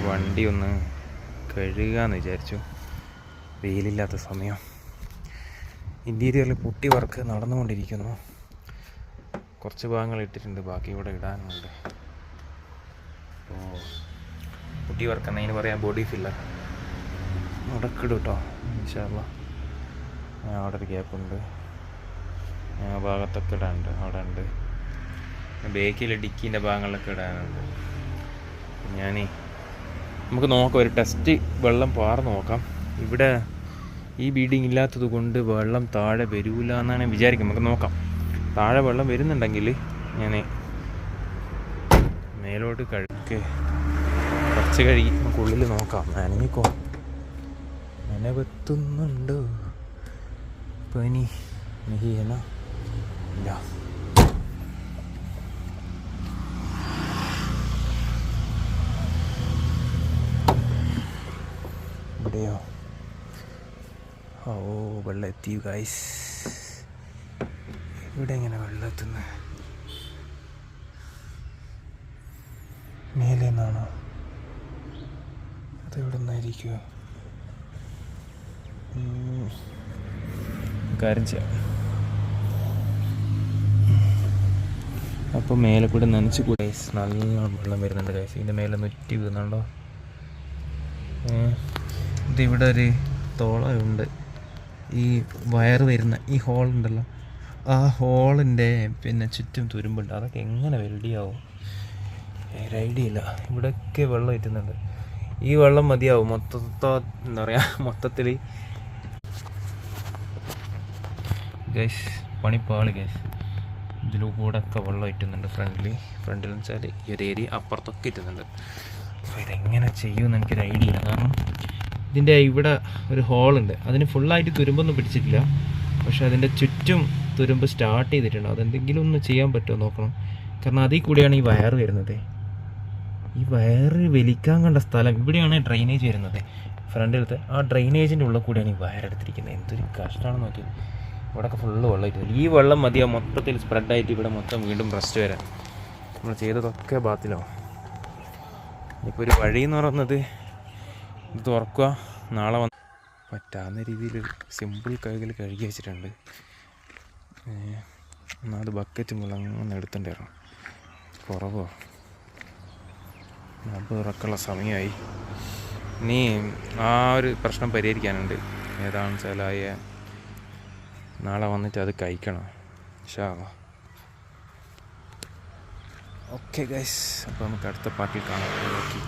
വണ്ടി ഒന്ന് കഴുകാമെന്ന് വിചാരിച്ചു. വെയിലില്ലാത്ത സമയം. ഇൻറ്റീരിയറിൽ പുട്ടി വർക്ക് നടന്നുകൊണ്ടിരിക്കുന്നു. കുറച്ച് ഭാഗങ്ങൾ ഇട്ടിട്ടുണ്ട്, ബാക്കി ഇവിടെ ഇടാനുണ്ട്. അപ്പോൾ പുട്ടി വർക്ക് എന്നതിന് പറയാം ബോഡി ഫില്ലർ. മുടക്കിടും കേട്ടോ ഇൻഷാ അല്ലാഹ്. അവിടെ ഒരു ഗ്യാപ്പുണ്ട്, ആ ഭാഗത്തൊക്കെ ഇടാനുണ്ട്. അവിടെ ഉണ്ട്, ബേക്കിൽ ഡിക്കീൻ്റെ ഭാഗങ്ങളിലൊക്കെ ഇടാനുണ്ട്. നമുക്ക് നോക്കാം, ഒരു ടെസ്റ്റ് വെള്ളം പാർന്ന് നോക്കാം. ഇവിടെ ഈ ബീഡിങ് ഇല്ലാത്തത് കൊണ്ട് വെള്ളം താഴെ വരില്ല എന്നാണ് വിചാരിക്കുന്നത്. നമുക്ക് നോക്കാം. താഴെ വെള്ളം വരുന്നുണ്ടെങ്കിൽ ഞാൻ മേലോട്ട് കുറച്ച് കഴുകി നമുക്ക് ഉള്ളിൽ നോക്കാം. നനഞ്ഞിക്കോ, നനവെത്തുന്നുണ്ടോ പനി ചെയ്യണ ഇല്ല. ഇവിടെയോ? ഓ, വെള്ളം എത്തി ഗൈസ്. ഇവിടെ എങ്ങനെ വെള്ളം എത്തുന്നത്? മേലെ നിന്നാണോ? അതെവിടെ നിന്നായിരിക്കുമോ? കാര്യം ചെയ്യാം. അപ്പോൾ മേലെ കൂടെ നനച്ച് കൂടെ ഗൈസ്. നല്ല വെള്ളം വരുന്നുണ്ട് ഗൈസ്. ഇതിൻ്റെ മേലെ നുറ്റി വീഴുന്നുണ്ടോ? ഇതിവിടെ ഒരു തോളമുണ്ട്. ഈ വയറ് വരുന്ന ഈ ഹോളുണ്ടല്ലോ, ആ ഹോളിൻ്റെ ചുറ്റും തുരുമ്പുണ്ട്. അതൊക്കെ എങ്ങനെ വെൽഡിയാവും ഒരു ഐഡിയ ഇല്ല. ഇവിടെയൊക്കെ വെള്ളം ഇറ്റുന്നുണ്ട്. ഈ വെള്ളം മതിയാവും എന്താ പറയുക, മൊത്തത്തിൽ ഗൈസ് പണിപ്പാളി ഗൈസ്. ഇതിലൂടെ ഒക്കെ വെള്ളം ഇറ്റുന്നുണ്ട്. ഫ്രണ്ടിൽ എന്ന് വെച്ചാൽ ഈ ഒരു ഏരിയ അപ്പുറത്തൊക്കെ ഇറ്റുന്നുണ്ട്. അപ്പോൾ ഇതെങ്ങനെ ചെയ്യുമെന്ന് എനിക്കൊരു ഐഡിയ ഇല്ല. കാരണം ഇതിൻ്റെ ഇവിടെ ഒരു ഹോളുണ്ട്, അതിന് ഫുള്ളായിട്ട് തുരുമ്പൊന്നും പിടിച്ചിട്ടില്ല. പക്ഷെ അതിൻ്റെ ചുറ്റും തുരുമ്പ് സ്റ്റാർട്ട് ചെയ്തിട്ടുണ്ട്. അതെന്തെങ്കിലും ഒന്ന് ചെയ്യാൻ പറ്റുമോ നോക്കണം. കാരണം അതിൽ കൂടിയാണ് ഈ വയറ് വരുന്നത്. ഈ വയറ് വലിക്കാൻ കണ്ട സ്ഥലം ഇവിടെയാണ് ഡ്രെയിനേജ് വരുന്നത്. ഫ്രണ്ടിലത്തെ ആ ഡ്രെയിനേജിൻ്റെ ഉള്ളിൽ കൂടിയാണ് ഈ വയറെടുത്തിരിക്കുന്നത്. എന്തൊരു കഷ്ടമാണെന്ന് നോക്കി. ഇവിടെയൊക്കെ ഫുള്ള് വെള്ളമായിട്ട്, ഈ വെള്ളം മതിയാവും മൊത്തത്തിൽ സ്പ്രെഡായിട്ട് ഇവിടെ മൊത്തം വീണ്ടും റെസ്റ്റ് വരാൻ. നമ്മൾ ചെയ്തതൊക്കെ ബാത്തിലാവും. ഇപ്പോൾ ഒരു വഴി എന്ന് പറയുന്നത് ഇത് തുറക്കുക, നാളെ വന്ന് പറ്റാവുന്ന രീതിയിൽ സിമ്പിൾ കഴുകി വെച്ചിട്ടുണ്ട്. എന്നാൽ അത് ബക്കറ്റും വെള്ളം അങ്ങനെ എടുത്തിട്ടുണ്ടായിരുന്നു. കുറവോ അത് ഇറക്കുള്ള സമയമായി. ഇനി ആ ഒരു പ്രശ്നം പരിഹരിക്കാനുണ്ട്. ഏതാണെന്ന് വെച്ചാൽ നാളെ വന്നിട്ട് അത് കഴിക്കണം ഇൻഷാ അല്ലാഹ്. ഓക്കെ ഗൈസ്, അപ്പോൾ നമുക്ക് അടുത്ത പാർട്ടിൽ കാണാം. ഓക്കെ.